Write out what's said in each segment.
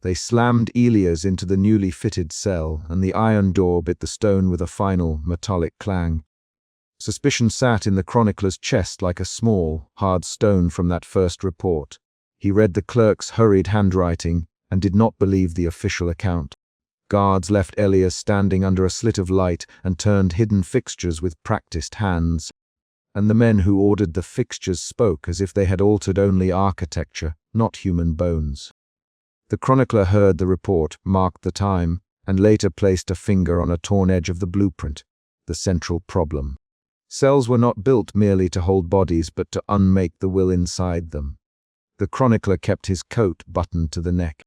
They slammed Elias into the newly fitted cell, and the iron door bit the stone with a final, metallic clang. Suspicion sat in the chronicler's chest like a small, hard stone from that first report. He read the clerk's hurried handwriting and did not believe the official account. Guards left Elias standing under a slit of light and turned hidden fixtures with practiced hands. And the men who ordered the fixtures spoke as if they had altered only architecture, not human bones. The chronicler heard the report, marked the time, and later placed a finger on a torn edge of the blueprint, the central problem. Cells were not built merely to hold bodies, but to unmake the will inside them. The chronicler kept his coat buttoned to the neck.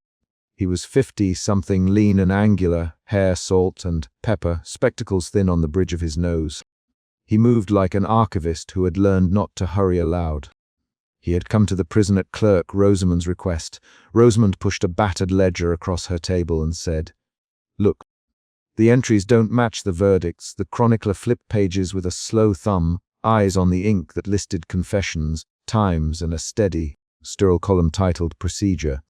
He was 50-something, lean and angular, hair salt and pepper, spectacles thin on the bridge of his nose. He moved like an archivist who had learned not to hurry aloud. He had come to the prison at clerk Rosamond's request. Rosamond pushed a battered ledger across her table and said, "Look, the entries don't match the verdicts." The chronicler flipped pages with a slow thumb, eyes on the ink that listed confessions, times, and a steady, sterile column titled Procedure.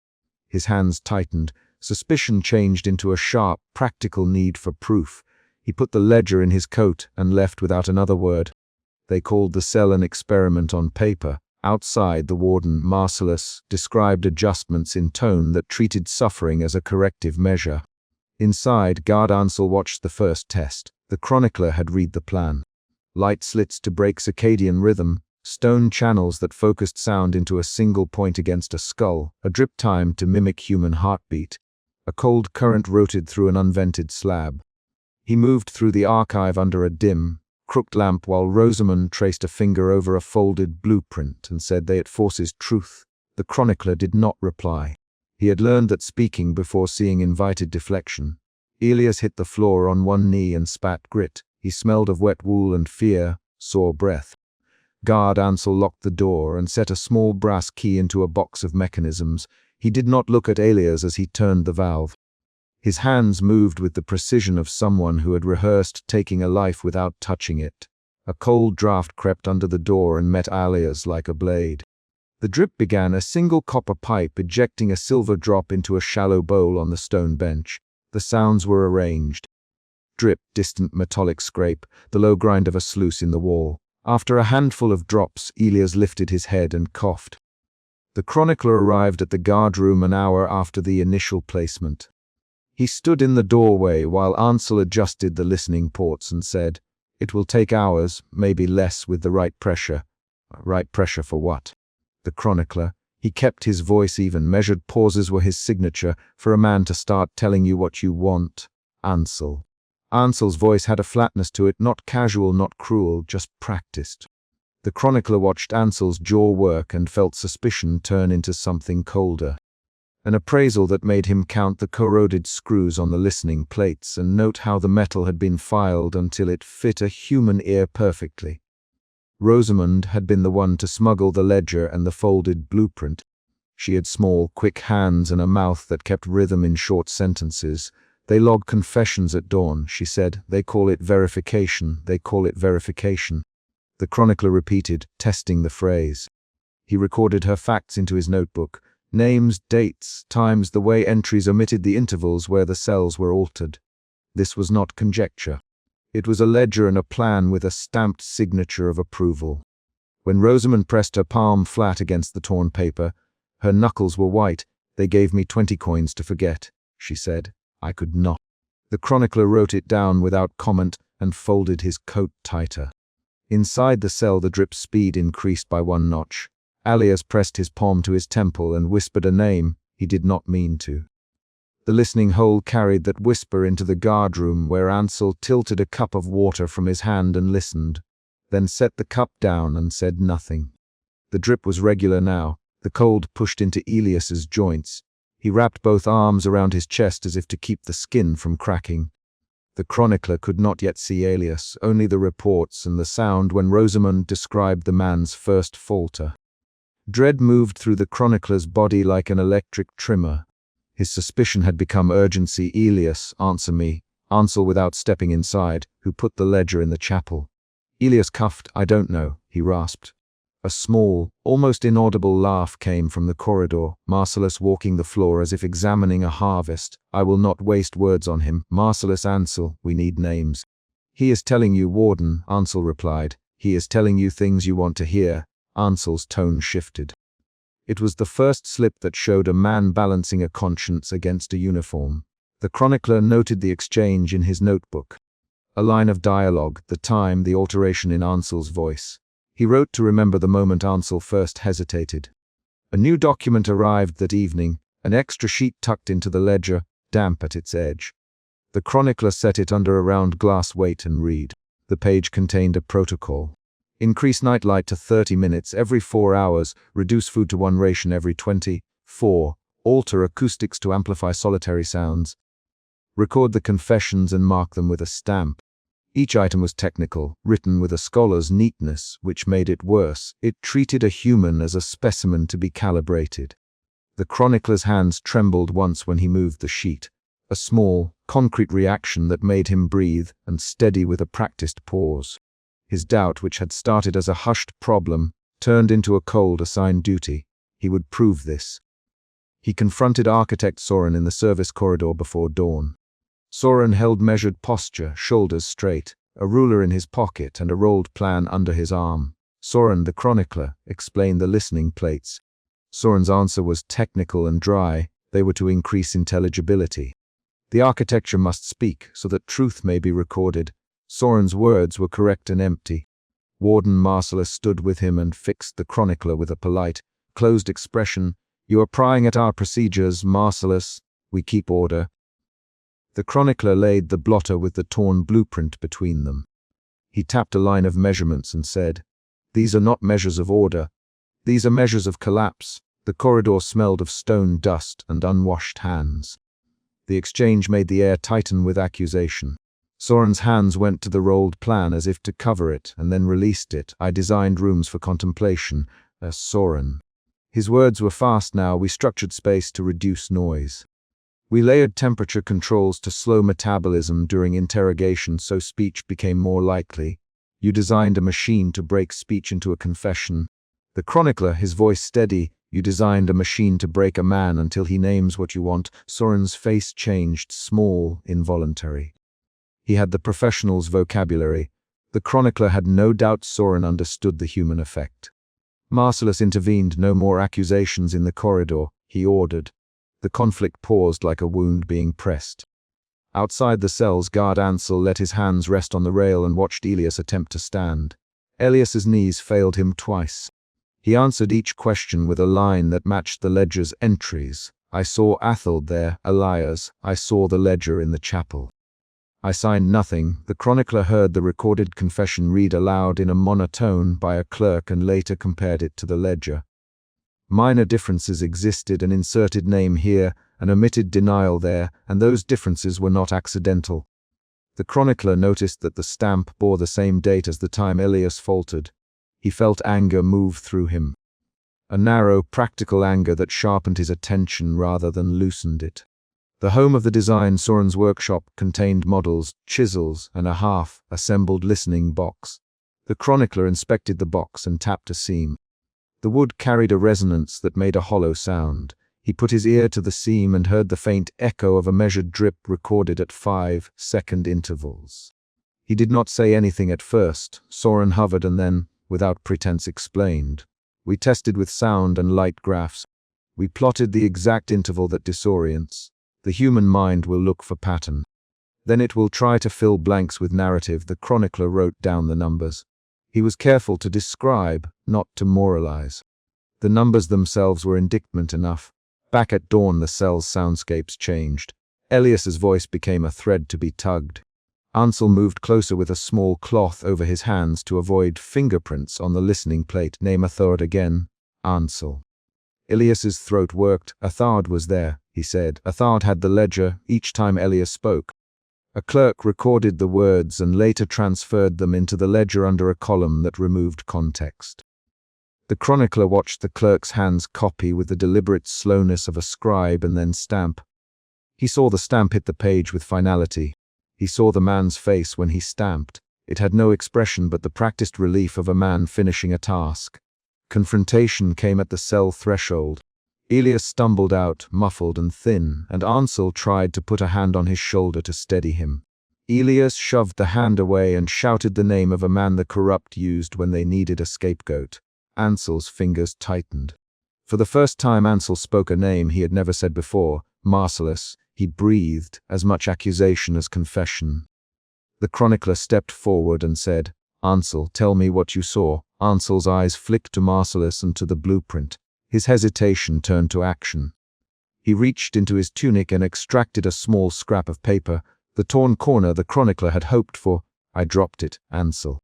His hands tightened. Suspicion changed into a sharp, practical need for proof. He put the ledger in his coat and left without another word. They called the cell an experiment on paper. Outside, the warden, merciless, described adjustments in tone that treated suffering as a corrective measure. Inside, guard Ansel watched the first test. The chronicler had read the plan. Light slits to break circadian rhythm, stone channels that focused sound into a single point against a skull, a drip time to mimic human heartbeat. A cold current rotated through an unvented slab. He moved through the archive under a dim, crooked lamp while Rosamond traced a finger over a folded blueprint and said that it forces truth. The chronicler did not reply. He had learned that speaking before seeing invited deflection. Elias hit the floor on one knee and spat grit. He smelled of wet wool and fear, sore breath. Guard Ansel locked the door and set a small brass key into a box of mechanisms. He did not look at Elias as he turned the valve. His hands moved with the precision of someone who had rehearsed taking a life without touching it. A cold draft crept under the door and met Elias like a blade. The drip began, a single copper pipe ejecting a silver drop into a shallow bowl on the stone bench. The sounds were arranged. Drip, distant metallic scrape, the low grind of a sluice in the wall. After a handful of drops, Elias lifted his head and coughed. The chronicler arrived at the guard room an hour after the initial placement. He stood in the doorway while Ansel adjusted the listening ports and said, "It will take hours, maybe less with the right pressure." Right pressure for what? The chronicler. He kept his voice even. Measured pauses were his signature for a man to start telling you what you want. Ansel. Ansel's voice had a flatness to it, not casual, not cruel, just practiced. The chronicler watched Ansel's jaw work and felt suspicion turn into something colder. An appraisal that made him count the corroded screws on the listening plates and note how the metal had been filed until it fit a human ear perfectly. Rosamond had been the one to smuggle the ledger and the folded blueprint. She had small, quick hands and a mouth that kept rhythm in short sentences. "They log confessions at dawn," she said. "They call it verification. They call it verification." The chronicler repeated, testing the phrase. He recorded her facts into his notebook. Names, dates, times, the way entries omitted the intervals where the cells were altered. This was not conjecture. It was a ledger and a plan with a stamped signature of approval. When Rosamond pressed her palm flat against the torn paper, her knuckles were white. "They gave me 20 coins to forget," she said. "I could not." The chronicler wrote it down without comment and folded his coat tighter. Inside the cell, the drip speed increased by 1 notch. Elias pressed his palm to his temple and whispered a name he did not mean to. The listening hole carried that whisper into the guard room, where Ansel tilted a cup of water from his hand and listened, then set the cup down and said nothing. The drip was regular now. The cold pushed into Elias's joints. He wrapped both arms around his chest as if to keep the skin from cracking. The chronicler could not yet see Elias, only the reports and the sound when Rosamond described the man's first falter. Dread moved through the chronicler's body like an electric trimmer. His suspicion had become urgency. "Elias, answer me." Ansel without stepping inside, who put the ledger in the chapel. Elias cuffed. "I don't know," he rasped. A small, almost inaudible laugh came from the corridor, Marcellus walking the floor as if examining a harvest. I will not waste words on him. Marcellus Ansel, we need names. He is telling you, Warden, Ansel replied. He is telling you things you want to hear. Ansel's tone shifted. It was the first slip that showed a man balancing a conscience against a uniform. The chronicler noted the exchange in his notebook. A line of dialogue, the time, the alteration in Ansel's voice. He wrote to remember the moment Ansel first hesitated. A new document arrived that evening, an extra sheet tucked into the ledger, damp at its edge. The chronicler set it under a round glass weight and read. The page contained a protocol. Increase nightlight to 30 minutes every 4 hours, reduce food to 1 ration every 24, alter acoustics to amplify solitary sounds. Record the confessions and mark them with a stamp. Each item was technical, written with a scholar's neatness, which made it worse. It treated a human as a specimen to be calibrated. The chronicler's hands trembled once when he moved the sheet. A small, concrete reaction that made him breathe and steady with a practiced pause. His doubt, which had started as a hushed problem, turned into a cold assigned duty. He would prove this. He confronted architect Soren in the service corridor before dawn. Soren held measured posture, shoulders straight, a ruler in his pocket and a rolled plan under his arm. Soren, the chronicler, explained the listening plates. Soren's answer was technical and dry. They were to increase intelligibility. The architecture must speak so that truth may be recorded. Soren's words were correct and empty. Warden Marcellus stood with him and fixed the chronicler with a polite, closed expression. You are prying at our procedures, Marcellus. We keep order. The chronicler laid the blotter with the torn blueprint between them. He tapped a line of measurements and said, These are not measures of order. These are measures of collapse. The corridor smelled of stone dust and unwashed hands. The exchange made the air tighten with accusation. Soren's hands went to the rolled plan as if to cover it, and then released it. I designed rooms for contemplation. Soren. His words were fast now. We structured space to reduce noise. We layered temperature controls to slow metabolism during interrogation so speech became more likely. You designed a machine to break speech into a confession. The chronicler, his voice steady, you designed a machine to break a man until he names what you want. Soren's face changed, small, involuntary. He had the professional's vocabulary. The chronicler had no doubt Soren understood the human effect. Marcellus intervened. No more accusations in the corridor, he ordered. The conflict paused like a wound being pressed. Outside the cells, guard Ansel let his hands rest on the rail and watched Elias attempt to stand. Elias's knees failed him twice. He answered each question with a line that matched the ledger's entries. I saw Atheld there, Elias. I saw the ledger in the chapel. I signed nothing. The chronicler heard the recorded confession read aloud in a monotone by a clerk and later compared it to the ledger. Minor differences existed, an inserted name here, an omitted denial there, and those differences were not accidental. The chronicler noticed that the stamp bore the same date as the time Elias faltered. He felt anger move through him. A narrow, practical anger that sharpened his attention rather than loosened it. The home of the design, Soren's workshop, contained models, chisels, and a half-assembled listening box. The chronicler inspected the box and tapped a seam. The wood carried a resonance that made a hollow sound. He put his ear to the seam and heard the faint echo of a measured drip recorded at 5-second intervals. He did not say anything at first. Soren hovered and then, without pretense, explained. We tested with sound and light graphs. We plotted the exact interval that disorients. The human mind will look for pattern. Then it will try to fill blanks with narrative. The chronicler wrote down the numbers. He was careful to describe, not to moralize. The numbers themselves were indictment enough. Back at dawn, the cell's soundscapes changed. Elias's voice became a thread to be tugged. Ansel moved closer with a small cloth over his hands to avoid fingerprints on the listening plate. Name Athard again. Ansel. Elias's throat worked. Athard was there, he said. Athard had the ledger each time Elias spoke. A clerk recorded the words and later transferred them into the ledger under a column that removed context. The chronicler watched the clerk's hands copy with the deliberate slowness of a scribe and then stamp. He saw the stamp hit the page with finality. He saw the man's face when he stamped. It had no expression but the practiced relief of a man finishing a task. Confrontation came at the cell threshold. Elias stumbled out, muffled and thin, and Ansel tried to put a hand on his shoulder to steady him. Elias shoved the hand away and shouted the name of a man the corrupt used when they needed a scapegoat. Ansel's fingers tightened. For the first time Ansel spoke a name he had never said before, merciless. He breathed, as much accusation as confession. The chronicler stepped forward and said, "Ansel, tell me what you saw." Ansel's eyes flicked to Marcellus and to the blueprint. His hesitation turned to action. He reached into his tunic and extracted a small scrap of paper, the torn corner the chronicler had hoped for. "I dropped it, Ansel."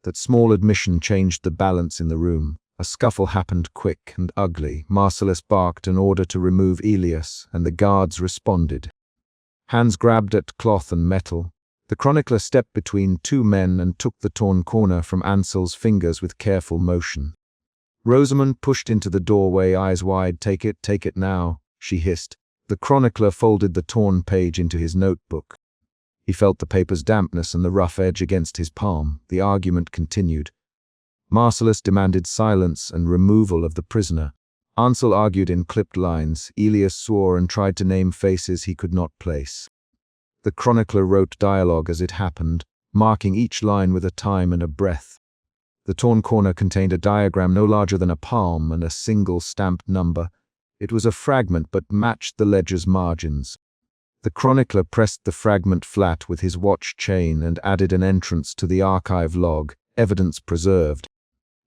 That small admission changed the balance in the room. A scuffle happened quick and ugly. Marcellus barked an order to remove Elias, and the guards responded. Hands grabbed at cloth and metal. The chronicler stepped between two men and took the torn corner from Ansel's fingers with careful motion. Rosamond pushed into the doorway, eyes wide. Take it now," she hissed. The chronicler folded the torn page into his notebook. He felt the paper's dampness and the rough edge against his palm. The argument continued. Marcellus demanded silence and removal of the prisoner. Ansel argued in clipped lines. Elias swore and tried to name faces he could not place. The chronicler wrote dialogue as it happened, marking each line with a time and a breath. The torn corner contained a diagram no larger than a palm and a single stamped number. It was a fragment but matched the ledger's margins. The chronicler pressed the fragment flat with his watch chain and added an entrance to the archive log, evidence preserved.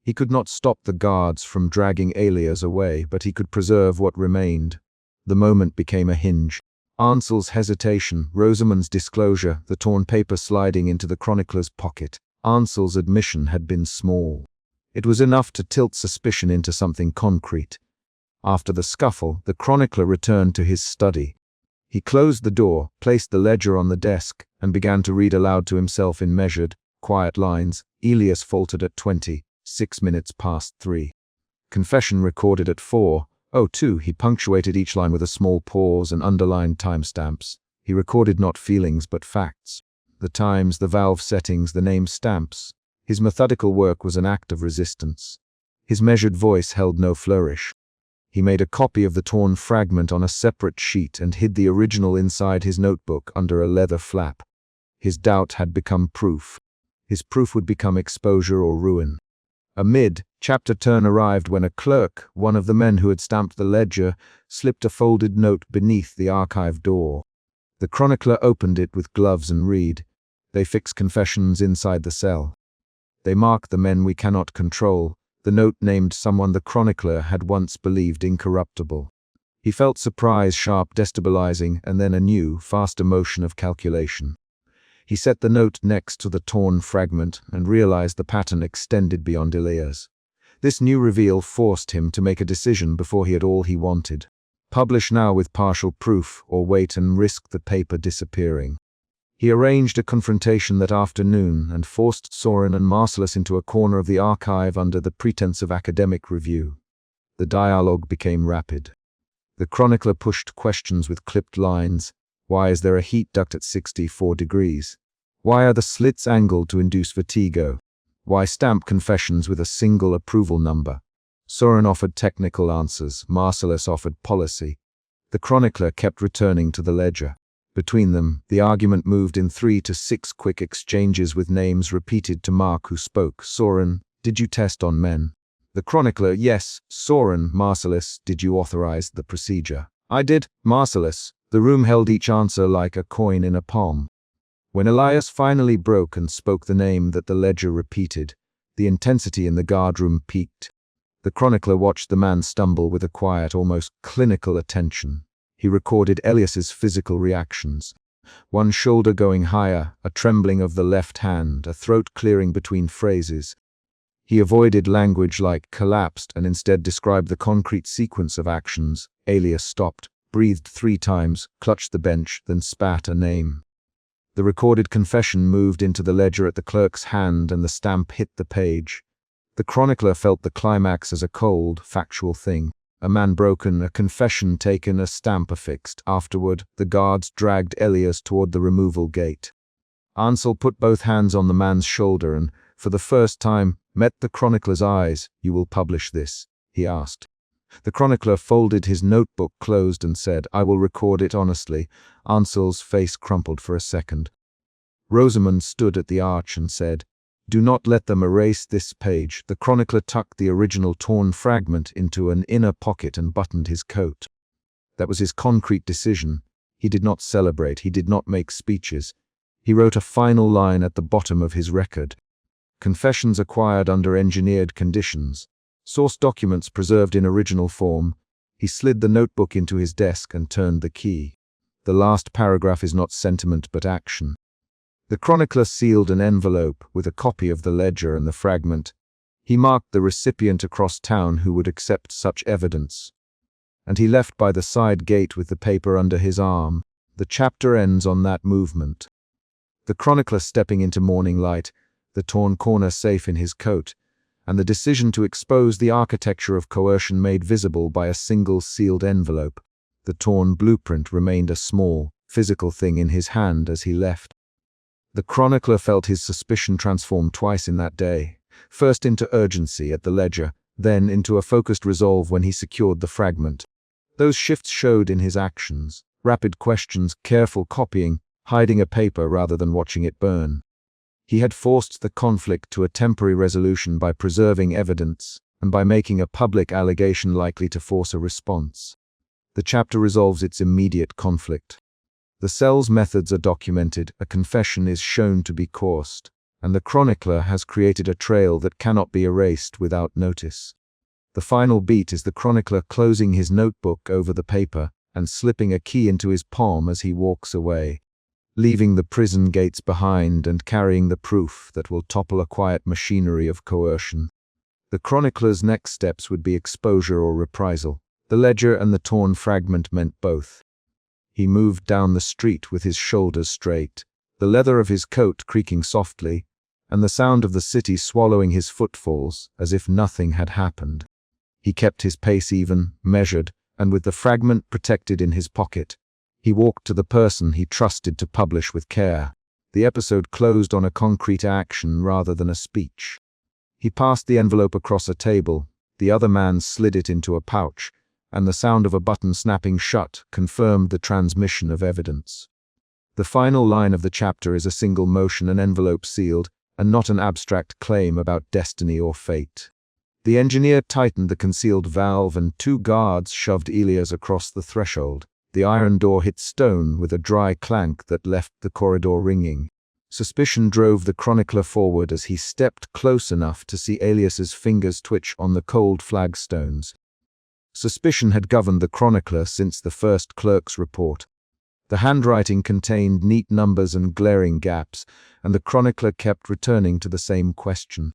He could not stop the guards from dragging Elias away, but he could preserve what remained. The moment became a hinge. Ansel's hesitation, Rosamond's disclosure, the torn paper sliding into the chronicler's pocket. Ansel's admission had been small. It was enough to tilt suspicion into something concrete. After the scuffle, the chronicler returned to his study. He closed the door, placed the ledger on the desk, and began to read aloud to himself in measured, quiet lines. Elias faltered at 20, 6 minutes past 3. Confession recorded at 4:02. He punctuated each line with a small pause and underlined timestamps. He recorded not feelings but facts. The times, the valve settings, the name stamps. His methodical work was an act of resistance. His measured voice held no flourish. He made a copy of the torn fragment on a separate sheet and hid the original inside his notebook under a leather flap. His doubt had become proof. His proof would become exposure or ruin. A mid-chapter turn arrived when a clerk, one of the men who had stamped the ledger, slipped a folded note beneath the archive door. The chronicler opened it with gloves and read. They fix confessions inside the cell. They mark the men we cannot control. The note named someone the chronicler had once believed incorruptible. He felt surprise, sharp, destabilizing, and then a new, faster motion of calculation. He set the note next to the torn fragment and realized the pattern extended beyond Elias. This new reveal forced him to make a decision before he had all he wanted. Publish now with partial proof, or wait and risk the paper disappearing. He arranged a confrontation that afternoon and forced Soren and Marcellus into a corner of the archive under the pretense of academic review. The dialogue became rapid. The chronicler pushed questions with clipped lines. Why is there a heat duct at 64 degrees? Why are the slits angled to induce vertigo? Why stamp confessions with a single approval number? Soren offered technical answers, Marcellus offered policy. The chronicler kept returning to the ledger. Between them, the argument moved in 3 to 6 quick exchanges with names repeated to mark who spoke. Soren, did you test on men? The chronicler, yes. Soren, Marcellus, did you authorize the procedure? I did. Marcellus. The room held each answer like a coin in a palm. When Elias finally broke and spoke the name that the ledger repeated, the intensity in the guardroom peaked. The chronicler watched the man stumble with a quiet, almost clinical attention. He recorded Elias's physical reactions. One shoulder going higher, a trembling of the left hand, a throat clearing between phrases. He avoided language like collapsed and instead described the concrete sequence of actions. Elias stopped, breathed 3 times, clutched the bench, then spat a name. The recorded confession moved into the ledger at the clerk's hand and the stamp hit the page. The chronicler felt the climax as a cold, factual thing. A man broken, a confession taken, a stamp affixed. Afterward, the guards dragged Elias toward the removal gate. Ansel put both hands on the man's shoulder and, for the first time, met the chronicler's eyes. "You will publish this?" he asked. The chronicler folded his notebook closed and said, "I will record it honestly." Ansel's face crumpled for a second. Rosamond stood at the arch and said, "Do not let them erase this page." The chronicler tucked the original torn fragment into an inner pocket and buttoned his coat. That was his concrete decision. He did not celebrate, he did not make speeches. He wrote a final line at the bottom of his record. Confessions acquired under engineered conditions. Source documents preserved in original form. He slid the notebook into his desk and turned the key. The last paragraph is not sentiment but action. The chronicler sealed an envelope with a copy of the ledger and the fragment. He marked the recipient across town who would accept such evidence. And he left by the side gate with the paper under his arm. The chapter ends on that movement. The chronicler stepping into morning light, the torn corner safe in his coat, and the decision to expose the architecture of coercion made visible by a single sealed envelope. The torn blueprint remained a small, physical thing in his hand as he left. The chronicler felt his suspicion transform twice in that day, first into urgency at the ledger, then into a focused resolve when he secured the fragment. Those shifts showed in his actions, rapid questions, careful copying, hiding a paper rather than watching it burn. He had forced the conflict to a temporary resolution by preserving evidence and by making a public allegation likely to force a response. The chapter resolves its immediate conflict. The cell's methods are documented, a confession is shown to be coerced, and the chronicler has created a trail that cannot be erased without notice. The final beat is the chronicler closing his notebook over the paper and slipping a key into his palm as he walks away, leaving the prison gates behind and carrying the proof that will topple a quiet machinery of coercion. The chronicler's next steps would be exposure or reprisal. The ledger and the torn fragment meant both. He moved down the street with his shoulders straight, the leather of his coat creaking softly, and the sound of the city swallowing his footfalls as if nothing had happened. He kept his pace even, measured, and with the fragment protected in his pocket, he walked to the person he trusted to publish with care. The episode closed on a concrete action rather than a speech. He passed the envelope across a table, the other man slid it into a pouch, and the sound of a button snapping shut confirmed the transmission of evidence. The final line of the chapter is a single motion, an envelope sealed, and not an abstract claim about destiny or fate. The engineer tightened the concealed valve and 2 guards shoved Elias across the threshold. The iron door hit stone with a dry clank that left the corridor ringing. Suspicion drove the chronicler forward as he stepped close enough to see Elias's fingers twitch on the cold flagstones. Suspicion had governed the chronicler since the first clerk's report. The handwriting contained neat numbers and glaring gaps, and the chronicler kept returning to the same question.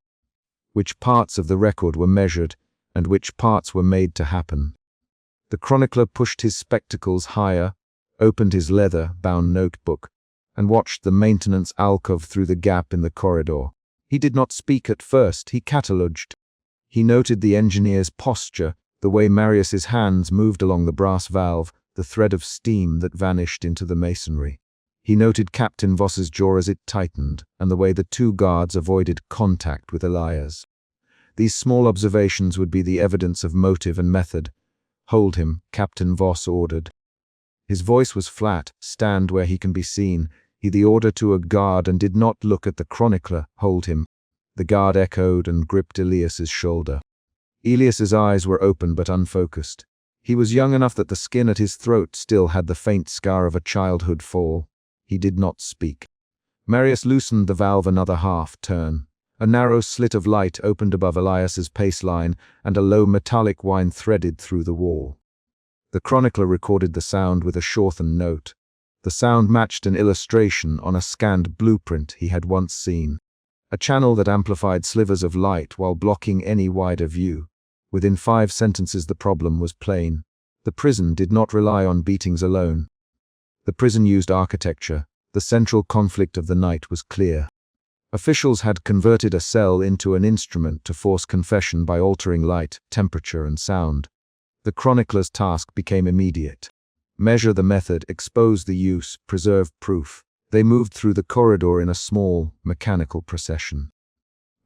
Which parts of the record were measured, and which parts were made to happen? The chronicler pushed his spectacles higher, opened his leather-bound notebook, and watched the maintenance alcove through the gap in the corridor. He did not speak at first, he catalogued. He noted the engineer's posture, the way Marius's hands moved along the brass valve, the thread of steam that vanished into the masonry. He noted Captain Voss's jaw as it tightened, and the way the 2 guards avoided contact with Elias. These small observations would be the evidence of motive and method. "Hold him," Captain Voss ordered. His voice was flat. "Stand where he can be seen." He the order to a guard and did not look at the chronicler. "Hold him." The guard echoed and gripped Elias's shoulder. Elias's eyes were open but unfocused. He was young enough that the skin at his throat still had the faint scar of a childhood fall. He did not speak. Marius loosened the valve another half-turn. A narrow slit of light opened above Elias's paceline, and a low metallic whine threaded through the wall. The chronicler recorded the sound with a shortened note. The sound matched an illustration on a scanned blueprint he had once seen. A channel that amplified slivers of light while blocking any wider view. Within 5 sentences the problem was plain. The prison did not rely on beatings alone. The prison used architecture. The central conflict of the night was clear. Officials had converted a cell into an instrument to force confession by altering light, temperature, and sound. The chronicler's task became immediate. Measure the method, expose the use, preserve proof. They moved through the corridor in a small, mechanical procession.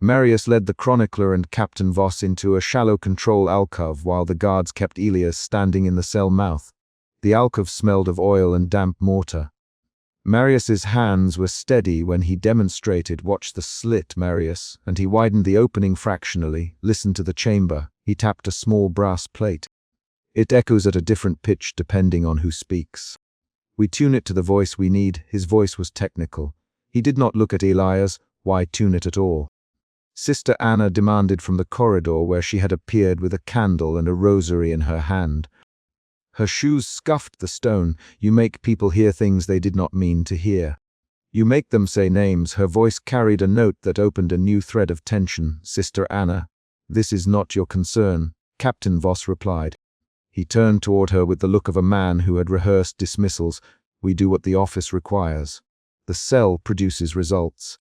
Marius led the chronicler and Captain Voss into a shallow control alcove while the guards kept Elias standing in the cell mouth. The alcove smelled of oil and damp mortar. Marius's hands were steady when he demonstrated. Watch the slit, Marius, and he widened the opening fractionally. Listen to the chamber. He tapped a small brass plate. It echoes at a different pitch depending on who speaks. We tune it to the voice we need. His voice was technical. He did not look at Elias. Why tune it at all? Sister Anna demanded from the corridor where she had appeared with a candle and a rosary in her hand. Her shoes scuffed the stone. You make people hear things they did not mean to hear. You make them say names. Her voice carried a note that opened a new thread of tension. Sister Anna, this is not your concern, Captain Voss replied. He turned toward her with the look of a man who had rehearsed dismissals. We do what the office requires. The cell produces results.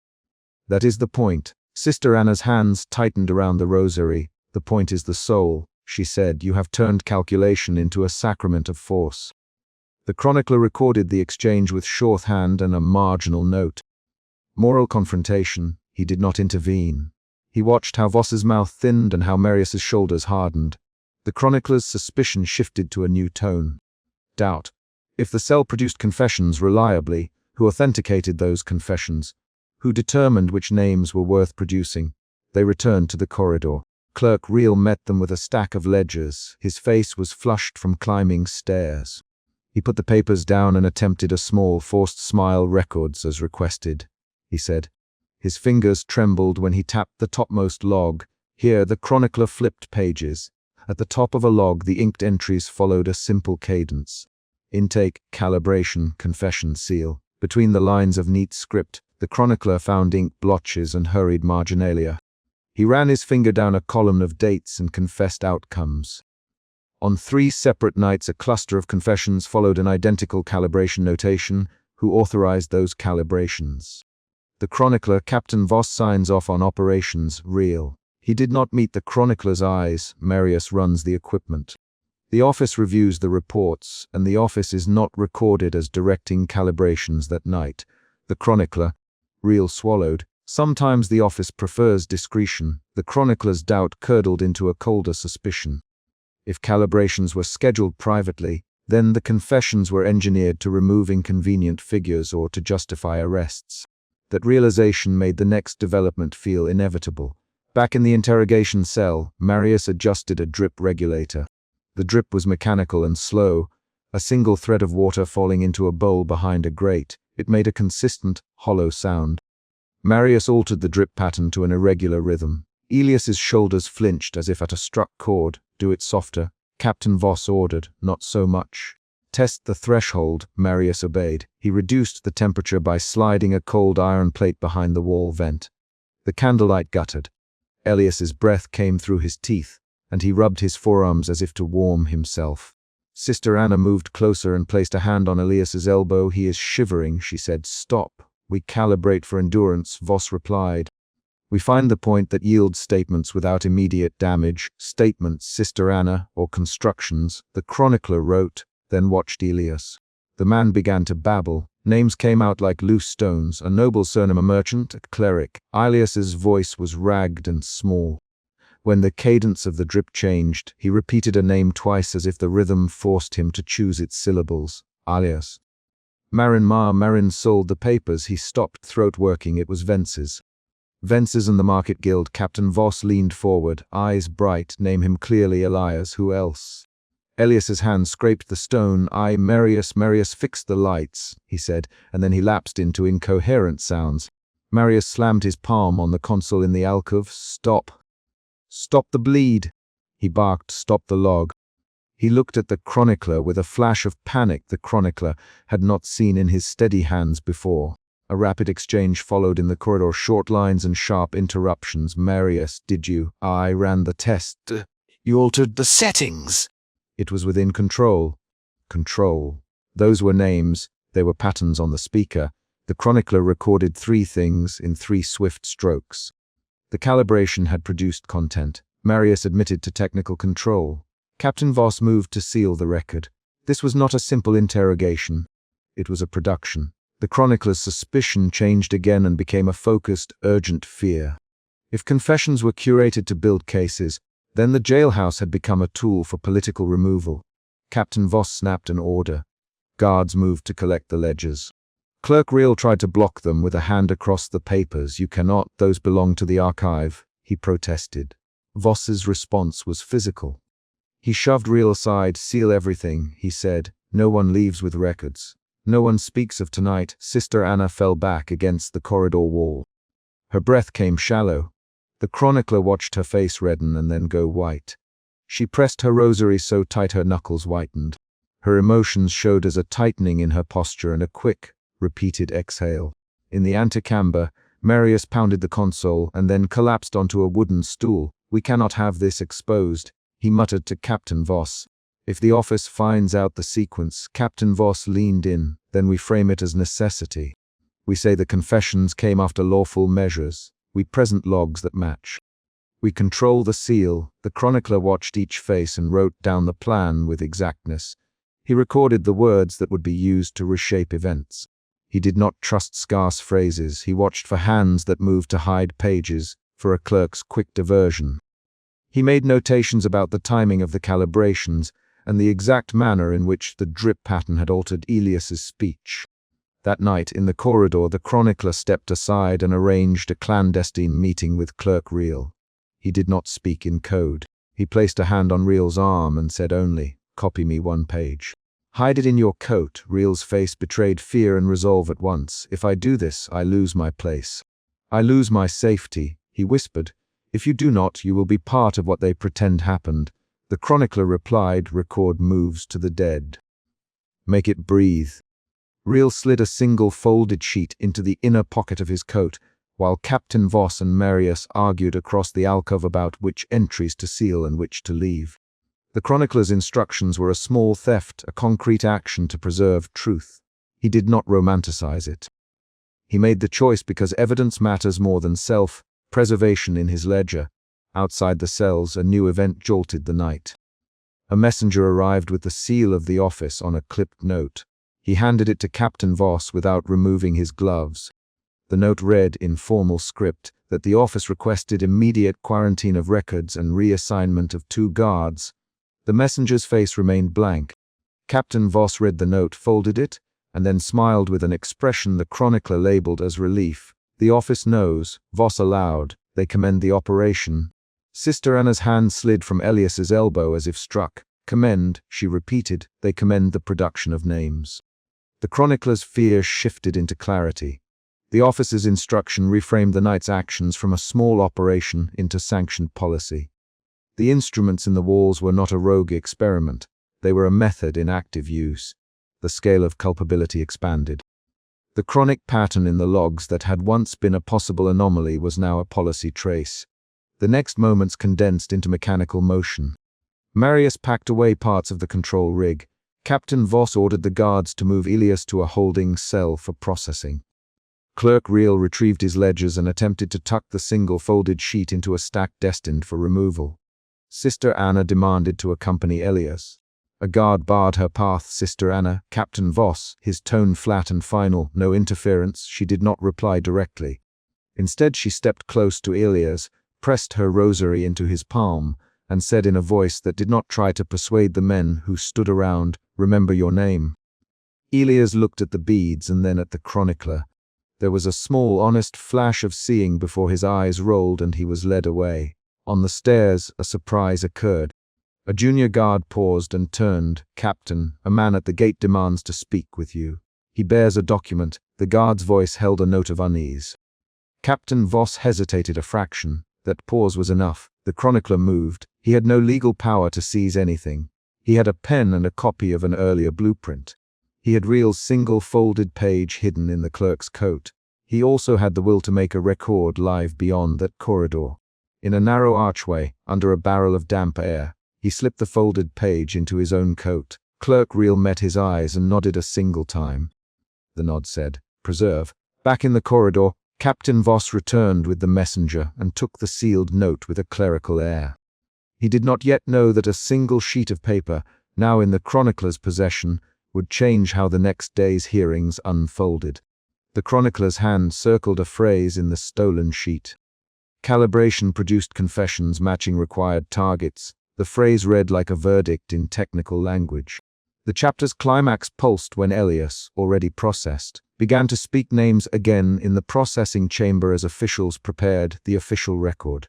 That is the point. Sister Anna's hands tightened around the rosary. The point is the soul, she said. You have turned calculation into a sacrament of force. The chronicler recorded the exchange with shorthand and a marginal note. Moral confrontation. He did not intervene. He watched how Voss's mouth thinned and how Marius's shoulders hardened. The chronicler's suspicion shifted to a new tone. Doubt. If the cell produced confessions reliably, who authenticated those confessions? Who determined which names were worth producing? They returned to the corridor. Clerk Real met them with a stack of ledgers. His face was flushed from climbing stairs. He put the papers down and attempted a small, forced smile. Records as requested, he said. His fingers trembled when he tapped the topmost log. Here, the chronicler flipped pages. At the top of a log, the inked entries followed a simple cadence. Intake, calibration, confession, seal. Between the lines of neat script, the chronicler found ink blotches and hurried marginalia. He ran his finger down a column of dates and confessed outcomes. On 3 separate nights, a cluster of confessions followed an identical calibration notation. Who authorized those calibrations? The chronicler, Captain Voss, signs off on operations. Real. He did not meet the chronicler's eyes. Marius runs the equipment. The office reviews the reports, and the office is not recorded as directing calibrations that night. The chronicler, Real, swallowed. Sometimes the office prefers discretion. The chronicler's doubt curdled into a colder suspicion. If calibrations were scheduled privately, then the confessions were engineered to remove inconvenient figures or to justify arrests. That realization made the next development feel inevitable. Back in the interrogation cell, Marius adjusted a drip regulator. The drip was mechanical and slow, a single thread of water falling into a bowl behind a grate. It made a consistent, hollow sound. Marius altered the drip pattern to an irregular rhythm. Elias's shoulders flinched as if at a struck chord. Do it softer, Captain Voss ordered. Not so much. Test the threshold, Marius obeyed. He reduced the temperature by sliding a cold iron plate behind the wall vent. The candlelight guttered. Elias's breath came through his teeth, and he rubbed his forearms as if to warm himself. Sister Anna moved closer and placed a hand on Elias's elbow. He is shivering, she said. Stop. We calibrate for endurance, Voss replied. We find the point that yields statements without immediate damage. Statements, Sister Anna, or constructions, the chronicler wrote, then watched Elias. The man began to babble. Names came out like loose stones. A noble surname, a merchant, a cleric. Elias's voice was ragged and small. When the cadence of the drip changed, he repeated a name twice as if the rhythm forced him to choose its syllables. Elias. Marin sold the papers. He stopped, throat working. It was Vence's. Vence's and the Market Guild. Captain Voss leaned forward, eyes bright. Name him clearly, Elias. Who else? Elias's hand scraped the stone. Marius fixed the lights, he said, and then he lapsed into incoherent sounds. Marius slammed his palm on the console in the alcove. Stop. Stop the bleed, he barked. Stop the log. He looked at the chronicler with a flash of panic the chronicler had not seen in his steady hands before. A rapid exchange followed in the corridor, short lines and sharp interruptions. Marius, did you? I ran the test. You altered the settings. It was within control. Control. Those were names. They were patterns on the speaker. The chronicler recorded 3 things in 3 swift strokes. The calibration had produced content. Marius admitted to technical control. Captain Voss moved to seal the record. This was not a simple interrogation. It was a production. The chronicler's suspicion changed again and became a focused, urgent fear. If confessions were curated to build cases, then the jailhouse had become a tool for political removal. Captain Voss snapped an order. Guards moved to collect the ledgers. Clerk Real tried to block them with a hand across the papers. "You cannot, those belong to the archive," he protested. Voss's response was physical. He shoved Real aside. "Seal everything," he said. "No one leaves with records. No one speaks of tonight." Sister Anna fell back against the corridor wall. Her breath came shallow. The chronicler watched her face redden and then go white. She pressed her rosary so tight her knuckles whitened. Her emotions showed as a tightening in her posture and a quick, repeated exhale. In the antechamber, Marius pounded the console and then collapsed onto a wooden stool. "We cannot have this exposed," he muttered to Captain Voss. "If the office finds out the sequence," Captain Voss leaned in, "then we frame it as necessity. We say the confessions came after lawful measures. We present logs that match. We control the seal." The chronicler watched each face and wrote down the plan with exactness. He recorded the words that would be used to reshape events. He did not trust scarce phrases. He watched for hands that moved to hide pages, for a clerk's quick diversion. He made notations about the timing of the calibrations and the exact manner in which the drip pattern had altered Elias's speech. That night, in the corridor, the chronicler stepped aside and arranged a clandestine meeting with Clerk Real. He did not speak in code. He placed a hand on Real's arm and said only, "Copy me one page. Hide it in your coat." Real's face betrayed fear and resolve at once. "If I do this, I lose my place. I lose my safety," he whispered. "If you do not, you will be part of what they pretend happened." The chronicler replied, "Record moves to the dead. Make it breathe." Real slid a single folded sheet into the inner pocket of his coat, while Captain Voss and Marius argued across the alcove about which entries to seal and which to leave. The chronicler's instructions were a small theft, a concrete action to preserve truth. He did not romanticize it. He made the choice because evidence matters more than self-preservation. In his ledger, outside the cells, a new event jolted the night. A messenger arrived with the seal of the office on a clipped note. He handed it to Captain Voss without removing his gloves. The note read, in formal script, that the office requested immediate quarantine of records and reassignment of 2 guards. The messenger's face remained blank. Captain Voss read the note, folded it, and then smiled with an expression the chronicler labeled as relief. "The office knows." Voss allowed. "They commend the operation." Sister Anna's hand slid from Elias's elbow as if struck. "Commend," she repeated. "They commend the production of names." The chronicler's fear shifted into clarity. The officer's instruction reframed the night's actions from a small operation into sanctioned policy. The instruments in the walls were not a rogue experiment. They were a method in active use. The scale of culpability expanded. The chronic pattern in the logs that had once been a possible anomaly was now a policy trace. The next moments condensed into mechanical motion. Marius packed away parts of the control rig. Captain Voss ordered the guards to move Elias to a holding cell for processing. Clerk Real retrieved his ledgers and attempted to tuck the single folded sheet into a stack destined for removal. Sister Anna demanded to accompany Elias. A guard barred her path. "Sister Anna." Captain Voss, his tone flat and final, "No interference." She did not reply directly. Instead, she stepped close to Elias, pressed her rosary into his palm, and said in a voice that did not try to persuade the men who stood around, "Remember your name." Elias looked at the beads and then at the chronicler. There was a small, honest flash of seeing before his eyes rolled and he was led away. On the stairs, a surprise occurred. A junior guard paused and turned. "Captain, a man at the gate demands to speak with you. He bears a document." The guard's voice held a note of unease. Captain Voss hesitated a fraction. That pause was enough. The chronicler moved. He had no legal power to seize anything. He had a pen and a copy of an earlier blueprint. He had Real's single folded page hidden in the clerk's coat. He also had the will to make a record live beyond that corridor. In a narrow archway, under a barrel of damp air, he slipped the folded page into his own coat. Clerk Real met his eyes and nodded a single time. The nod said, "Preserve." Back in the corridor, Captain Voss returned with the messenger and took the sealed note with a clerical air. He did not yet know that a single sheet of paper, now in the chronicler's possession, would change how the next day's hearings unfolded. The chronicler's hand circled a phrase in the stolen sheet. Calibration produced confessions matching required targets. The phrase read like a verdict in technical language. The chapter's climax pulsed when Elias, already processed, began to speak names again in the processing chamber as officials prepared the official record.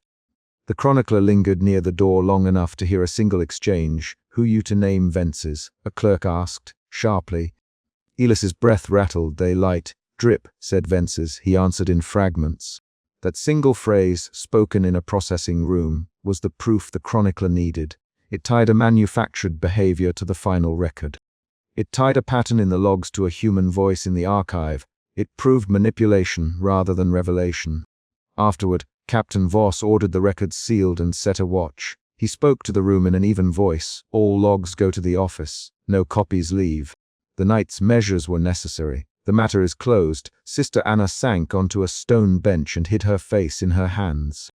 The chronicler lingered near the door long enough to hear a single exchange. "Who you to name, Vences?" a clerk asked, sharply. Elias's breath rattled. "They light. Drip," said Vences. He answered in fragments. That single phrase, spoken in a processing room, was the proof the chronicler needed. It tied a manufactured behavior to the final record. It tied a pattern in the logs to a human voice in the archive. It proved manipulation rather than revelation. Afterward, Captain Voss ordered the records sealed and set a watch. He spoke to the room in an even voice. "All logs go to the office. No copies leave. The night's measures were necessary. The matter is closed." Sister Anna sank onto a stone bench and hid her face in her hands.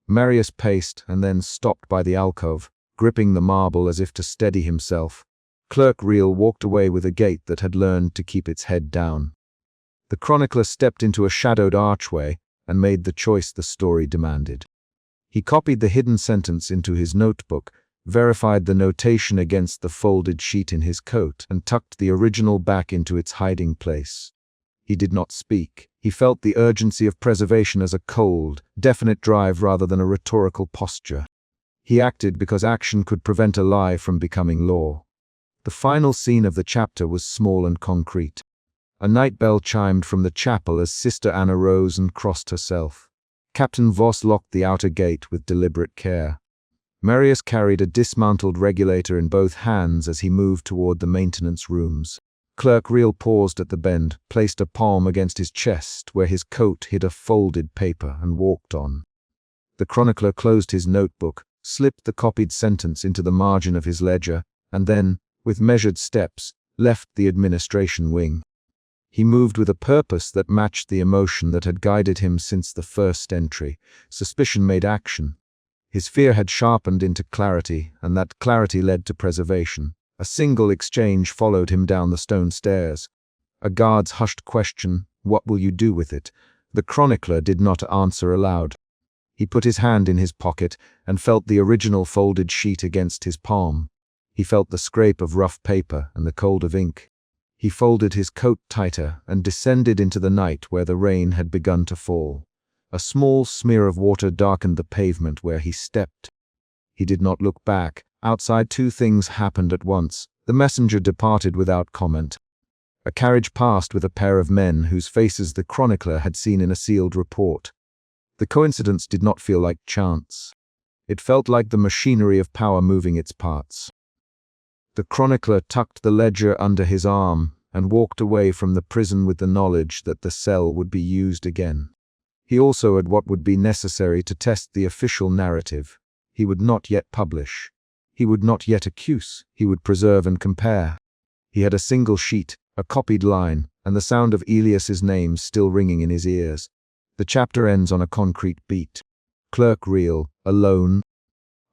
Marius paced and then stopped by the alcove, gripping the marble as if to steady himself. Clerk Reel walked away with a gait that had learned to keep its head down. The chronicler stepped into a shadowed archway and made the choice the story demanded. He copied the hidden sentence into his notebook, verified the notation against the folded sheet in his coat, and tucked the original back into its hiding place. He did not speak. He felt the urgency of preservation as a cold, definite drive rather than a rhetorical posture. He acted because action could prevent a lie from becoming law. The final scene of the chapter was small and concrete. A night bell chimed from the chapel as Sister Anna rose and crossed herself. Captain Voss locked the outer gate with deliberate care. Marius carried a dismantled regulator in both hands as he moved toward the maintenance rooms. Clerk Reel paused at the bend, placed a palm against his chest where his coat hid a folded paper, and walked on. The chronicler closed his notebook, slipped the copied sentence into the margin of his ledger, and then, with measured steps, left the administration wing. He moved with a purpose that matched the emotion that had guided him since the first entry. Suspicion made action. His fear had sharpened into clarity, and that clarity led to preservation. A single exchange followed him down the stone stairs. A guard's hushed question, "What will you do with it?" The chronicler did not answer aloud. He put his hand in his pocket and felt the original folded sheet against his palm. He felt the scrape of rough paper and the cold of ink. He folded his coat tighter and descended into the night where the rain had begun to fall. A small smear of water darkened the pavement where he stepped. He did not look back. Outside, two things happened at once. The messenger departed without comment. A carriage passed with a pair of men whose faces the chronicler had seen in a sealed report. The coincidence did not feel like chance. It felt like the machinery of power moving its parts. The chronicler tucked the ledger under his arm and walked away from the prison with the knowledge that the cell would be used again. He also had what would be necessary to test the official narrative. He would not yet publish. He would not yet accuse. He would preserve and compare. He had a single sheet, a copied line, and the sound of Elias's name still ringing in his ears. The chapter ends on a concrete beat. Clerk Reel, alone,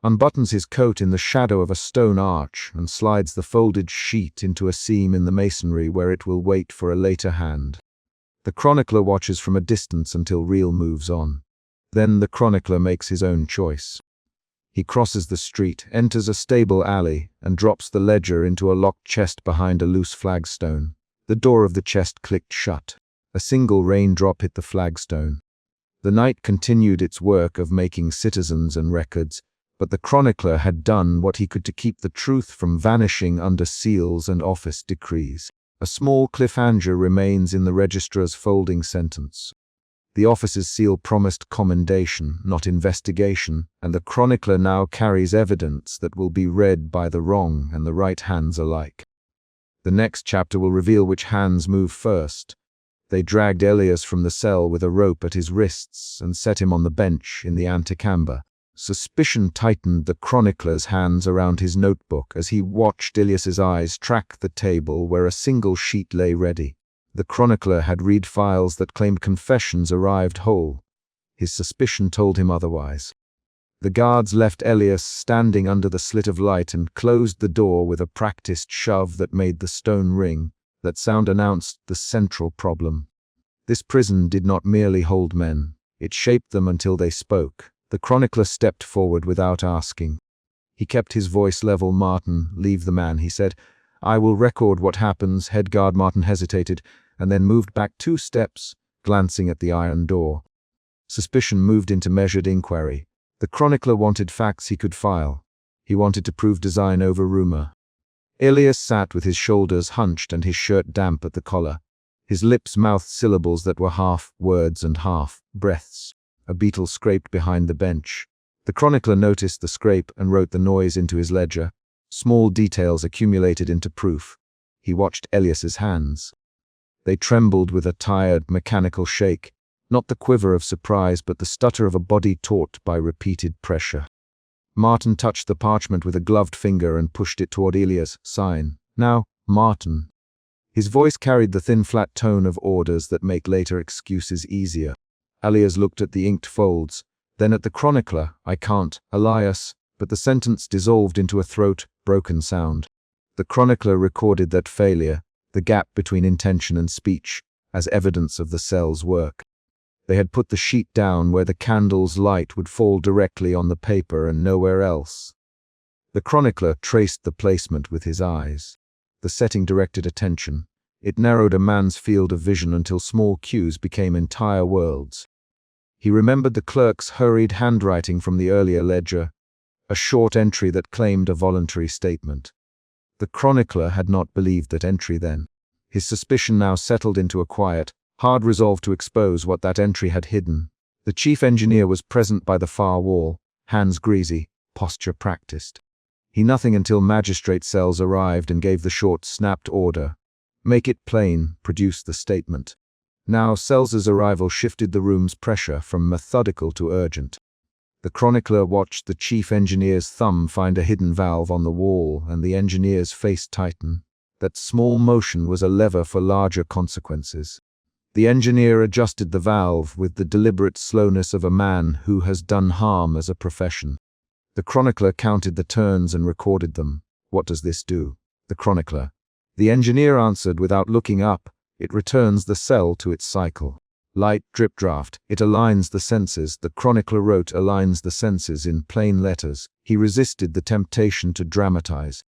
unbuttons his coat in the shadow of a stone arch and slides the folded sheet into a seam in the masonry where it will wait for a later hand. The chronicler watches from a distance until Reel moves on. Then the chronicler makes his own choice. He crosses the street, enters a stable alley, and drops the ledger into a locked chest behind a loose flagstone. The door of the chest clicked shut. A single raindrop hit the flagstone. The night continued its work of making citizens and records, but the chronicler had done what he could to keep the truth from vanishing under seals and office decrees. A small cliffhanger remains in the registrar's folding sentence. The office's seal promised commendation, not investigation, and the chronicler now carries evidence that will be read by the wrong and the right hands alike. The next chapter will reveal which hands move first. They dragged Elias from the cell with a rope at his wrists and set him on the bench in the antechamber. Suspicion tightened the chronicler's hands around his notebook as he watched Elias's eyes track the table where a single sheet lay ready. The chronicler had read files that claimed confessions arrived whole. His suspicion told him otherwise. The guards left Elias standing under the slit of light and closed the door with a practiced shove that made the stone ring. That sound announced the central problem. This prison did not merely hold men. It shaped them until they spoke. The chronicler stepped forward without asking. He kept his voice level. "Martin, leave the man," he said. "I will record what happens." Headguard Martin hesitated, and then moved back 2 steps, glancing at the iron door. Suspicion moved into measured inquiry. The chronicler wanted facts he could file. He wanted to prove design over rumor. Elias sat with his shoulders hunched and his shirt damp at the collar. His lips mouthed syllables that were half words and half breaths. A beetle scraped behind the bench. The chronicler noticed the scrape and wrote the noise into his ledger. Small details accumulated into proof. He watched Elias's hands. They trembled with a tired, mechanical shake, not the quiver of surprise but the stutter of a body taut by repeated pressure. Martin touched the parchment with a gloved finger and pushed it toward Elias. "Sign. Now, Martin." His voice carried the thin, flat tone of orders that make later excuses easier. Elias looked at the inked folds, then at the chronicler. "I can't, Elias," but the sentence dissolved into a throat-broken sound. The chronicler recorded that failure, the gap between intention and speech, as evidence of the cell's work. They had put the sheet down where the candle's light would fall directly on the paper and nowhere else. The chronicler traced the placement with his eyes. The setting directed attention. It narrowed a man's field of vision until small cues became entire worlds. He remembered the clerk's hurried handwriting from the earlier ledger, a short entry that claimed a voluntary statement. The chronicler had not believed that entry then. His suspicion now settled into a quiet, hard resolve to expose what that entry had hidden. The chief engineer was present by the far wall, hands greasy, posture practiced. He nothing until magistrate cells arrived and gave the short, snapped order. "Make it plain, produce the statement." Now Cells's arrival shifted the room's pressure from methodical to urgent. The chronicler watched the chief engineer's thumb find a hidden valve on the wall and the engineer's face tighten. That small motion was a lever for larger consequences. The engineer adjusted the valve with the deliberate slowness of a man who has done harm as a profession. The chronicler counted the turns and recorded them. "What does this do?" The chronicler. The engineer answered without looking up. "It returns the cell to its cycle. Light drip draft. It aligns the senses." The chronicler wrote "aligns the senses" in plain letters. He resisted the temptation to dramatize.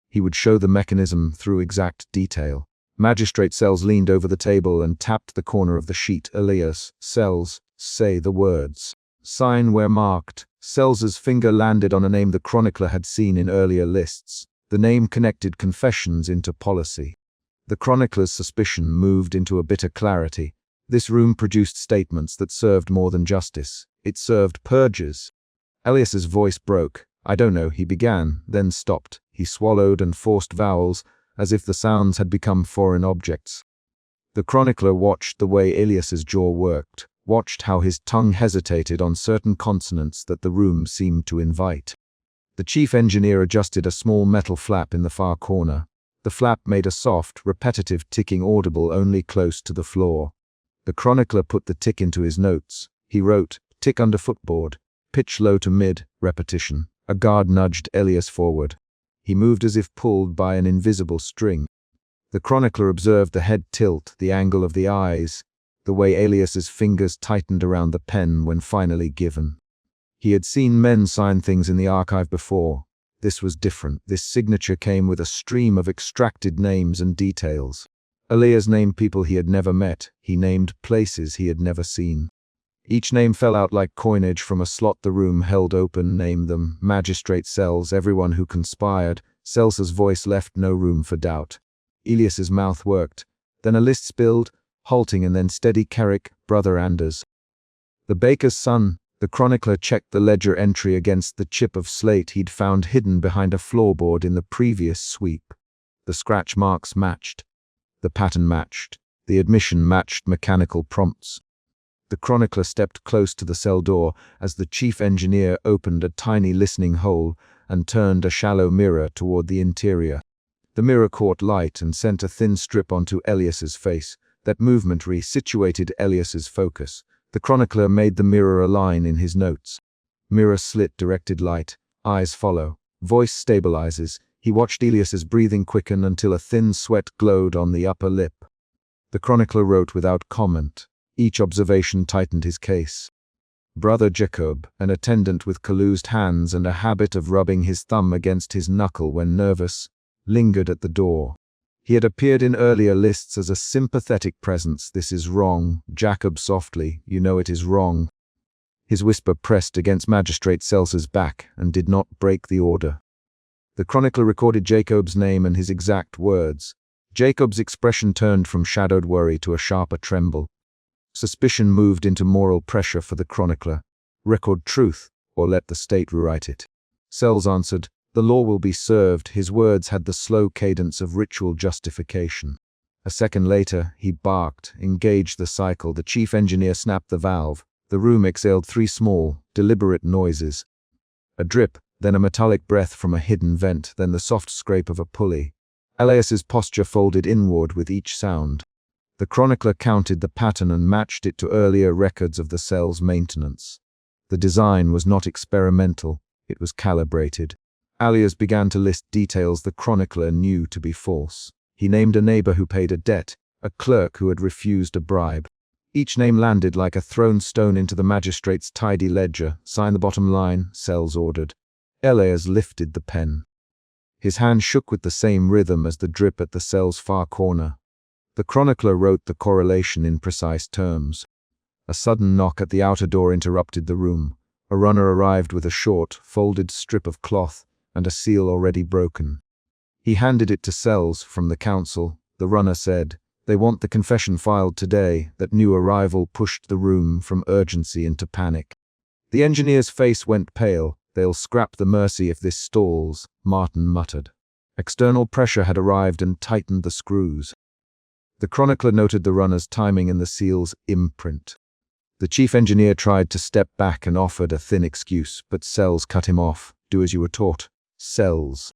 He would show the mechanism through exact detail. Magistrate Cells leaned over the table and tapped the corner of the sheet. "Elias, Cells, say the words." "Sign where marked." Cells's finger landed on a name the chronicler had seen in earlier lists. The name connected confessions into policy. The chronicler's suspicion moved into a bitter clarity. This room produced statements that served more than justice. It served purges. Elias's voice broke. "I don't know," he began, then stopped. He swallowed and forced vowels, as if the sounds had become foreign objects. The chronicler watched the way Elias's jaw worked, watched how his tongue hesitated on certain consonants that the room seemed to invite. The chief engineer adjusted a small metal flap in the far corner. The flap made a soft, repetitive ticking audible only close to the floor. The chronicler put the tick into his notes. He wrote, "Tick under footboard, pitch low to mid, repetition." A guard nudged Elias forward. He moved as if pulled by an invisible string. The chronicler observed the head tilt, the angle of the eyes, the way Elias's fingers tightened around the pen when finally given. He had seen men sign things in the archive before. This was different. This signature came with a stream of extracted names and details. Elias named people he had never met. He named places he had never seen. Each name fell out like coinage from a slot the room held open. "Name them." Magistrate Cells, everyone who conspired. Cells's voice left no room for doubt. Elias's mouth worked. Then a list spilled, halting and then steady. Carrick, brother Anders. The baker's son. The chronicler checked the ledger entry against the chip of slate he'd found hidden behind a floorboard in the previous sweep. The scratch marks matched. The pattern matched. The admission matched mechanical prompts. The chronicler stepped close to the cell door as the chief engineer opened a tiny listening hole and turned a shallow mirror toward the interior. The mirror caught light and sent a thin strip onto Elias's face. That movement resituated Elias's focus. The chronicler made the mirror align in his notes. Mirror slit directed light. Eyes follow. Voice stabilizes. He watched Elias's breathing quicken until a thin sweat glowed on the upper lip. The chronicler wrote without comment. Each observation tightened his case. Brother Jacob, an attendant with calloused hands and a habit of rubbing his thumb against his knuckle when nervous, lingered at the door. He had appeared in earlier lists as a sympathetic presence. "This is wrong," Jacob softly, "you know it is wrong." His whisper pressed against Magistrate Celsa's back and did not break the order. The chronicler recorded Jacob's name and his exact words. Jacob's expression turned from shadowed worry to a sharper tremble. Suspicion moved into moral pressure for the chronicler. Record truth, or let the state rewrite it. Sells answered, "The law will be served." His words had the slow cadence of ritual justification. A second later, he barked, engaged the cycle. The chief engineer snapped the valve. The room exhaled 3 small, deliberate noises. A drip, then a metallic breath from a hidden vent, then the soft scrape of a pulley. Elias's posture folded inward with each sound. The chronicler counted the pattern and matched it to earlier records of the cell's maintenance. The design was not experimental, it was calibrated. Elias began to list details the chronicler knew to be false. He named a neighbor who paid a debt, a clerk who had refused a bribe. Each name landed like a thrown stone into the magistrate's tidy ledger. "Sign the bottom line," Sells ordered. Elias lifted the pen. His hand shook with the same rhythm as the drip at the cell's far corner. The chronicler wrote the correlation in precise terms. A sudden knock at the outer door interrupted the room. A runner arrived with a short, folded strip of cloth and a seal already broken. He handed it to Sells from the council. The runner said, "They want the confession filed today." That new arrival pushed the room from urgency into panic. The engineer's face went pale. "They'll scrap the mercy if this stalls," Martin muttered. External pressure had arrived and tightened the screws. The chronicler noted the runner's timing and the seal's imprint. The chief engineer tried to step back and offered a thin excuse, but Sells cut him off. "Do as you were taught." Sells.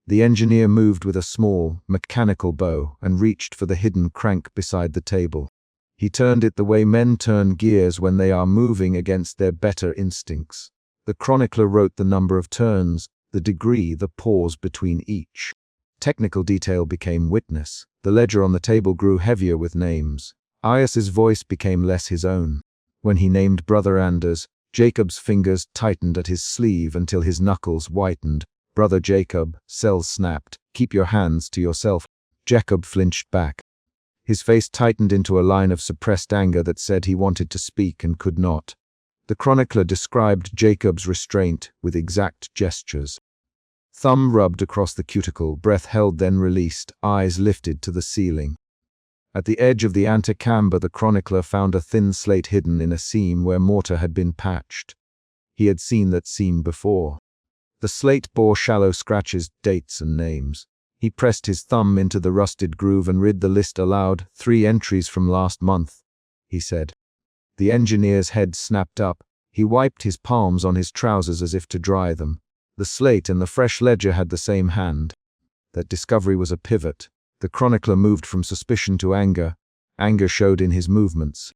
The engineer moved with a small, mechanical bow and reached for the hidden crank beside the table. He turned it the way men turn gears when they are moving against their better instincts. The chronicler wrote the number of turns, the degree, the pause between each. Technical detail became witness. The ledger on the table grew heavier with names. Elias's voice became less his own. When he named Brother Anders, Jacob's fingers tightened at his sleeve until his knuckles whitened. "Brother Jacob," Sells snapped, "keep your hands to yourself." Jacob flinched back. His face tightened into a line of suppressed anger that said he wanted to speak and could not. The chronicler described Jacob's restraint with exact gestures. Thumb rubbed across the cuticle, breath held then released, eyes lifted to the ceiling. At the edge of the antechamber, the chronicler found a thin slate hidden in a seam where mortar had been patched. He had seen that seam before. The slate bore shallow scratches, dates and names. He pressed his thumb into the rusted groove and read the list aloud. 3 entries from last month, he said. The engineer's head snapped up. He wiped his palms on his trousers as if to dry them. The slate and the fresh ledger had the same hand. That discovery was a pivot. The chronicler moved from suspicion to anger. Anger showed in his movements.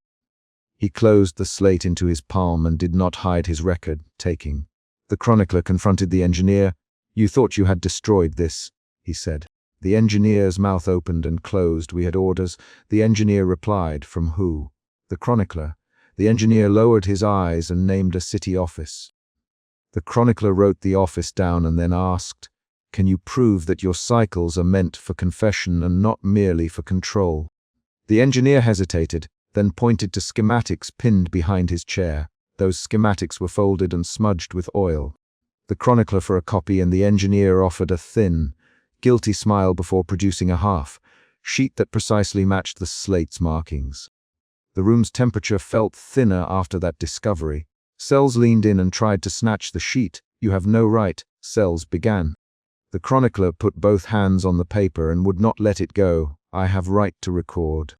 He closed the slate into his palm and did not hide his record-taking. The chronicler confronted the engineer. "You thought you had destroyed this," he said. The engineer's mouth opened and closed. "We had orders." The engineer replied. "From who?" The chronicler. The engineer lowered his eyes and named a city office. The chronicler wrote the office down and then asked, "Can you prove that your cycles are meant for confession and not merely for control?" The engineer hesitated, then pointed to schematics pinned behind his chair. Those schematics were folded and smudged with oil. The chronicler for a copy, and the engineer offered a thin, guilty smile before producing a half sheet that precisely matched the slate's markings. The room's temperature felt thinner after that discovery. Sells leaned in and tried to snatch the sheet. "You have no right," Sells began. The chronicler put both hands on the paper and would not let it go. "I have right to record.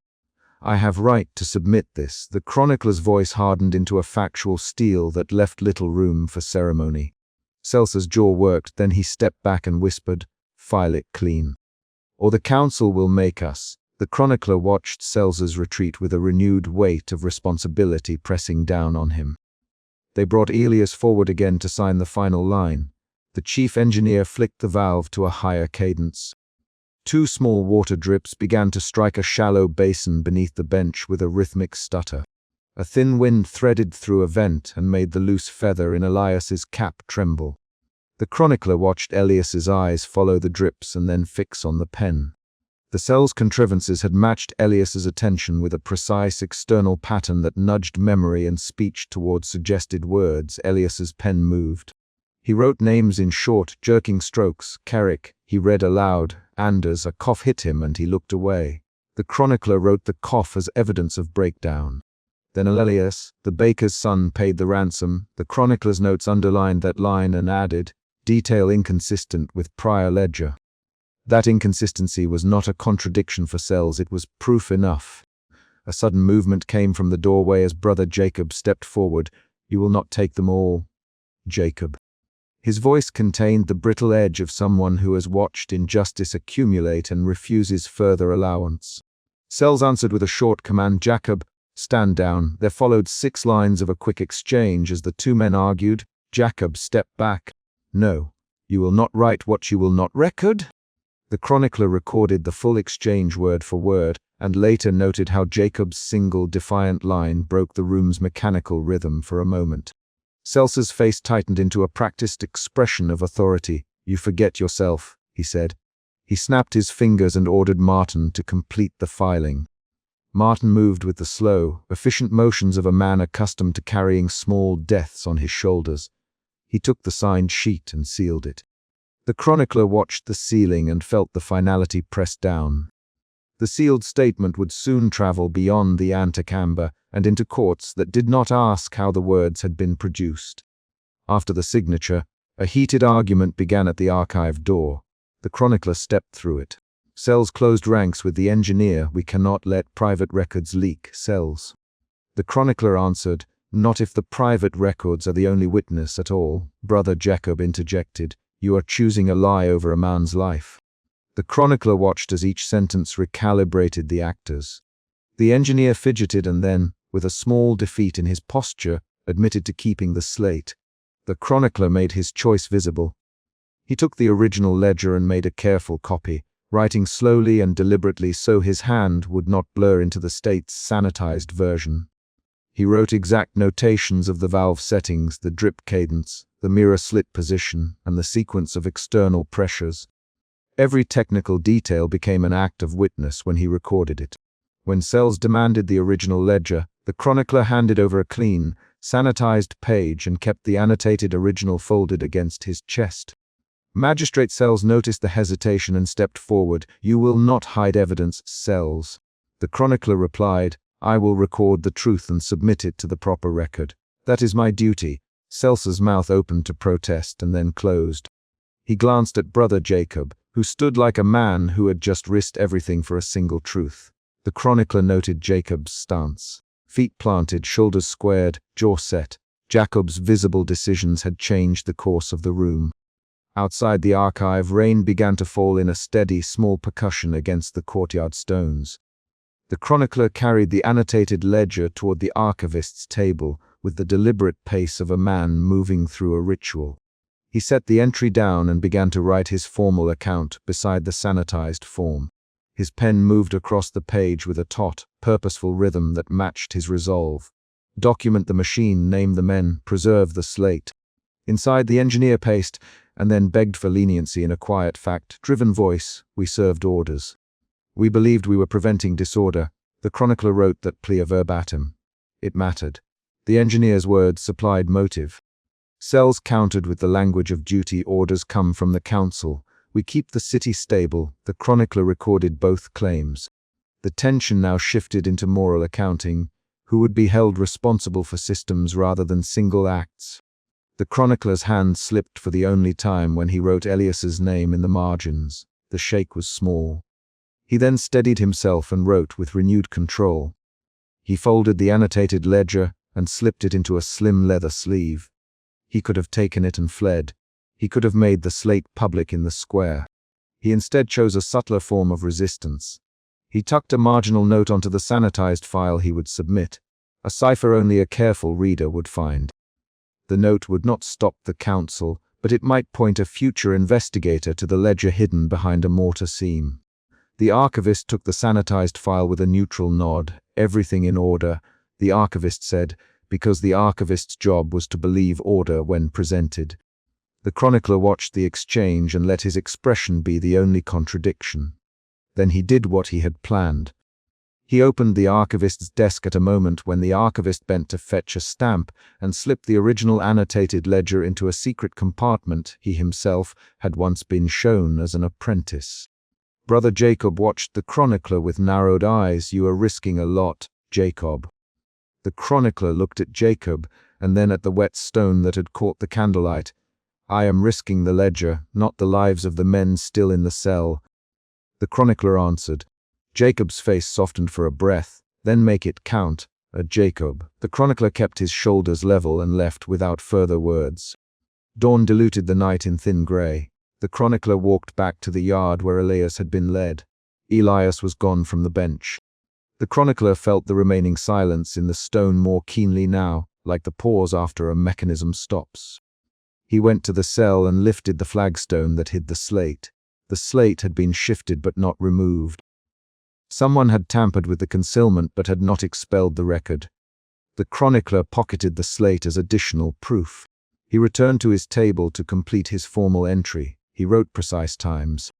I have right to submit this." The chronicler's voice hardened into a factual steel that left little room for ceremony. Selsa's jaw worked, then he stepped back and whispered, "File it clean, or the council will make us." The chronicler watched Selsa's retreat with a renewed weight of responsibility pressing down on him. They brought Elias forward again to sign the final line. The chief engineer flicked the valve to a higher cadence. 2 small water drips began to strike a shallow basin beneath the bench with a rhythmic stutter. A thin wind threaded through a vent and made the loose feather in Elias's cap tremble. The chronicler watched Elias's eyes follow the drips and then fix on the pen. The cell's contrivances had matched Elias's attention with a precise external pattern that nudged memory and speech towards suggested words. Elias's pen moved. He wrote names in short, jerking strokes. Carrick, he read aloud. Anders, a cough hit him and he looked away. The chronicler wrote the cough as evidence of breakdown. Then Elias, the baker's son, paid the ransom. The chronicler's notes underlined that line and added, detail inconsistent with prior ledger. That inconsistency was not a contradiction for Sells, it was proof enough. A sudden movement came from the doorway as Brother Jacob stepped forward. You will not take them all, Jacob. His voice contained the brittle edge of someone who has watched injustice accumulate and refuses further allowance. Sells answered with a short command, Jacob, stand down. There followed 6 lines of a quick exchange as the 2 men argued. Jacob stepped back. No, you will not write what you will not record? The chronicler recorded the full exchange word for word, and later noted how Jacob's single defiant line broke the room's mechanical rhythm for a moment. Seltz's face tightened into a practiced expression of authority. You forget yourself, he said. He snapped his fingers and ordered Martin to complete the filing. Martin moved with the slow, efficient motions of a man accustomed to carrying small deaths on his shoulders. He took the signed sheet and sealed it. The chronicler watched the sealing and felt the finality press down. The sealed statement would soon travel beyond the antechamber and into courts that did not ask how the words had been produced. After the signature, a heated argument began at the archive door. The chronicler stepped through it. Sells closed ranks with the engineer. We cannot let private records leak, Sells. The chronicler answered, not if the private records are the only witness at all. Brother Jacob interjected, you are choosing a lie over a man's life. The chronicler watched as each sentence recalibrated the actors. The engineer fidgeted and then, with a small defeat in his posture, admitted to keeping the slate. The chronicler made his choice visible. He took the original ledger and made a careful copy, writing slowly and deliberately so his hand would not blur into the state's sanitized version. He wrote exact notations of the valve settings, the drip cadence, the mirror slit position, and the sequence of external pressures. Every technical detail became an act of witness when he recorded it. When Sells demanded the original ledger, the chronicler handed over a clean, sanitized page and kept the annotated original folded against his chest. Magistrate Sells noticed the hesitation and stepped forward. You will not hide evidence, Sells. The chronicler replied, I will record the truth and submit it to the proper record. That is my duty. Sells' mouth opened to protest and then closed. He glanced at Brother Jacob, who stood like a man who had just risked everything for a single truth. The chronicler noted Jacob's stance. Feet planted, shoulders squared, jaw set. Jacob's visible decisions had changed the course of the room. Outside the archive, rain began to fall in a steady, small percussion against the courtyard stones. The chronicler carried the annotated ledger toward the archivist's table with the deliberate pace of a man moving through a ritual. He set the entry down and began to write his formal account beside the sanitized form. His pen moved across the page with a taut, purposeful rhythm that matched his resolve. Document the machine, name the men, preserve the slate. Inside, the engineer paced, and then begged for leniency in a quiet, fact-driven voice. We served orders. We believed we were preventing disorder. The chronicler wrote that plea verbatim. It mattered. The engineer's words supplied motive. Sells countered with the language of duty. Orders come from the council. We keep the city stable. The chronicler recorded both claims. The tension now shifted into moral accounting. Who would be held responsible for systems rather than single acts? The chronicler's hand slipped for the only time when he wrote Elias's name in the margins. The shake was small. He then steadied himself and wrote with renewed control. He folded the annotated ledger and slipped it into a slim leather sleeve. He could have taken it and fled. He could have made the slate public in the square. He instead chose a subtler form of resistance. He tucked a marginal note onto the sanitized file he would submit, a cipher only a careful reader would find. The note would not stop the council, but it might point a future investigator to the ledger hidden behind a mortar seam. The archivist took the sanitized file with a neutral nod. Everything in order. the archivist said, because the archivist's job was to believe order when presented. The chronicler watched the exchange and let his expression be the only contradiction. Then he did what he had planned. He opened the archivist's desk at a moment when the archivist bent to fetch a stamp and slipped the original annotated ledger into a secret compartment he himself had once been shown as an apprentice. Brother Jacob watched the chronicler with narrowed eyes. "You are risking a lot, Jacob." The chronicler looked at Jacob and then at the wet stone that had caught the candlelight. "I am risking the ledger, not the lives of the men still in the cell," the chronicler answered. Jacob's face softened for a breath. "Then make it count, Jacob." The chronicler kept his shoulders level and left without further words. Dawn diluted the night in thin grey. The chronicler walked back to the yard where Elias had been led. Elias was gone from the bench. The chronicler felt the remaining silence in the stone more keenly now, like the pause after a mechanism stops. He went to the cell and lifted the flagstone that hid the slate. The slate had been shifted but not removed. Someone had tampered with the concealment but had not expelled the record. The chronicler pocketed the slate as additional proof. He returned to his table to complete his formal entry. He wrote precise times.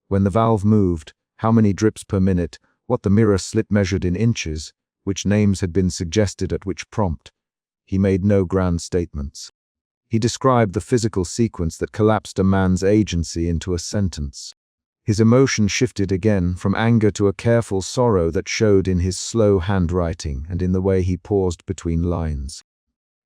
When the valve moved, how many drips per minute, what the mirror slit measured in inches, which names had been suggested at which prompt. He made no grand statements. He described the physical sequence that collapsed a man's agency into a sentence. His emotion shifted again from anger to a careful sorrow that showed in his slow handwriting and in the way he paused between lines.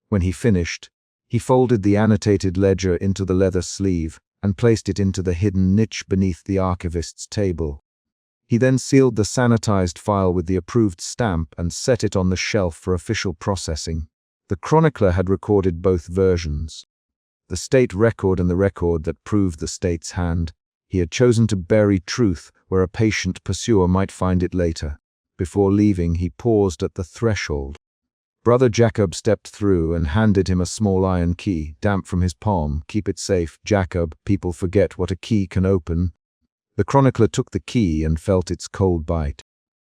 When he finished, he folded the annotated ledger into the leather sleeve and placed it into the hidden niche beneath the archivist's table. He then sealed the sanitized file with the approved stamp and set it on the shelf for official processing. The chronicler had recorded both versions. The state record and the record that proved the state's hand. He had chosen to bury truth where a patient pursuer might find it later. Before leaving, he paused at the threshold. Brother Jacob stepped through and handed him a small iron key, damp from his palm. "Keep it safe, Jacob. People forget what a key can open." The chronicler took the key and felt its cold bite.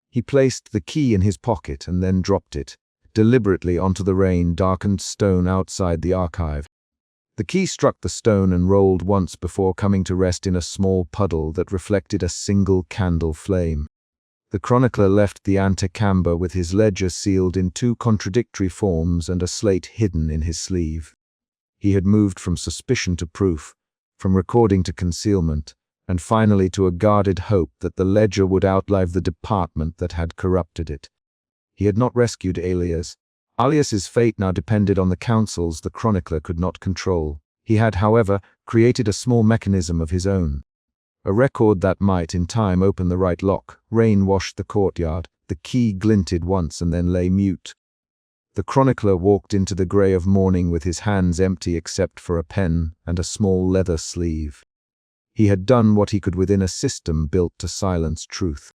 He placed the key in his pocket and then dropped it, deliberately onto the rain-darkened stone outside the archive. The key struck the stone and rolled once before coming to rest in a small puddle that reflected a single candle flame. The chronicler left the antechamber with his ledger sealed in two contradictory forms and a slate hidden in his sleeve. He had moved from suspicion to proof, from recording to concealment, and finally to a guarded hope that the ledger would outlive the department that had corrupted it. He had not rescued Elias. Elias's fate now depended on the councils the chronicler could not control. He had, however, created a small mechanism of his own. A record that might, in time, open the right lock. Rain washed the courtyard. The key glinted once and then lay mute. The chronicler walked into the grey of morning with his hands empty except for a pen and a small leather sleeve. He had done what he could within a system built to silence truth.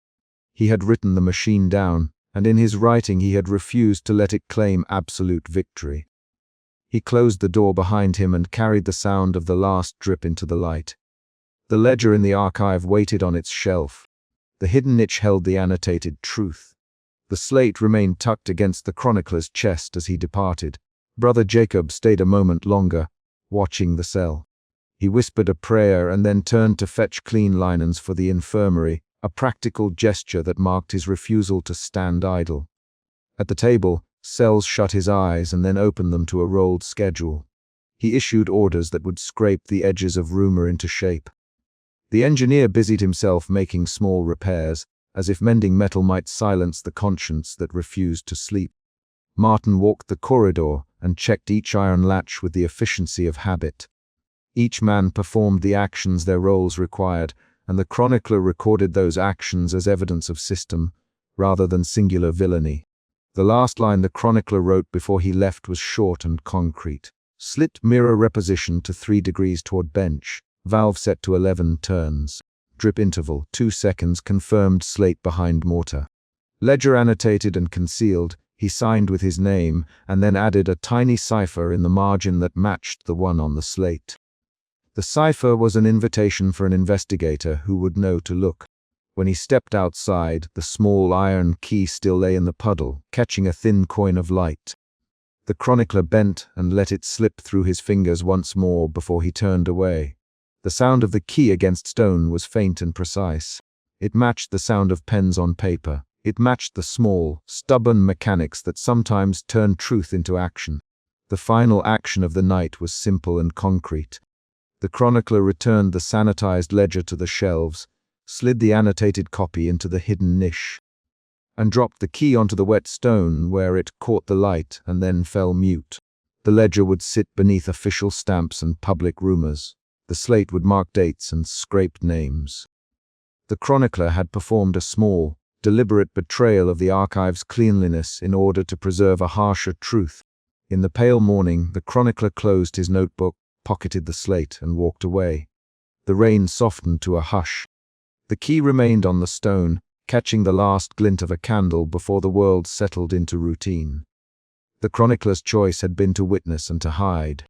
He had written the machine down, and in his writing he had refused to let it claim absolute victory. He closed the door behind him and carried the sound of the last drip into the light. The ledger in the archive waited on its shelf. The hidden niche held the annotated truth. The slate remained tucked against the chronicler's chest as he departed. Brother Jacob stayed a moment longer, watching the cell. He whispered a prayer and then turned to fetch clean linens for the infirmary, a practical gesture that marked his refusal to stand idle. At the table, Sells shut his eyes and then opened them to a rolled schedule. He issued orders that would scrape the edges of rumor into shape. The engineer busied himself making small repairs, as if mending metal might silence the conscience that refused to sleep. Martin walked the corridor and checked each iron latch with the efficiency of habit. Each man performed the actions their roles required, and the chronicler recorded those actions as evidence of system, rather than singular villainy. The last line the chronicler wrote before he left was short and concrete. Slit mirror reposition to 3 degrees toward bench. Valve set to 11 turns. Drip interval, 2 seconds, confirmed slate behind mortar. Ledger annotated and concealed, he signed with his name, and then added a tiny cipher in the margin that matched the one on the slate. The cipher was an invitation for an investigator who would know to look. When he stepped outside, the small iron key still lay in the puddle, catching a thin coin of light. The chronicler bent and let it slip through his fingers once more before he turned away. The sound of the key against stone was faint and precise. It matched the sound of pens on paper. It matched the small, stubborn mechanics that sometimes turn truth into action. The final action of the night was simple and concrete. The chronicler returned the sanitized ledger to the shelves, slid the annotated copy into the hidden niche, and dropped the key onto the wet stone where it caught the light and then fell mute. The ledger would sit beneath official stamps and public rumors. The slate would mark dates and scraped names. The chronicler had performed a small, deliberate betrayal of the archive's cleanliness in order to preserve a harsher truth. In the pale morning, the chronicler closed his notebook, pocketed the slate, and walked away. The rain softened to a hush. The key remained on the stone, catching the last glint of a candle before the world settled into routine. The chronicler's choice had been to witness and to hide.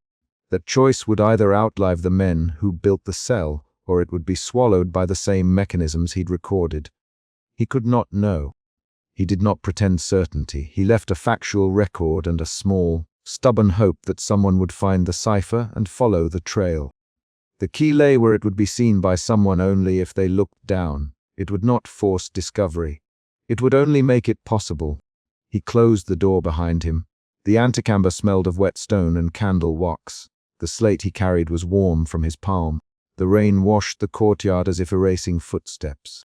That choice would either outlive the men who built the cell, or it would be swallowed by the same mechanisms he'd recorded. He could not know. He did not pretend certainty. He left a factual record and a small, stubborn hope that someone would find the cipher and follow the trail. The key lay where it would be seen by someone only if they looked down. It would not force discovery. It would only make it possible. He closed the door behind him. The antechamber smelled of wet stone and candle wax. The slate he carried was warm from his palm. The rain washed the courtyard as if erasing footsteps.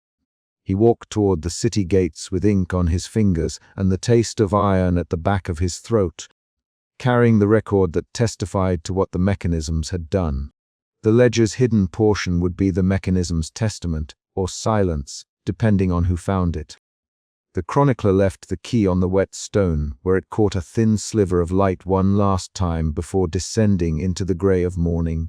He walked toward the city gates with ink on his fingers and the taste of iron at the back of his throat, carrying the record that testified to what the mechanisms had done. The ledger's hidden portion would be the mechanism's testament, or silence, depending on who found it. The chronicler left the key on the wet stone, where it caught a thin sliver of light one last time before descending into the gray of morning.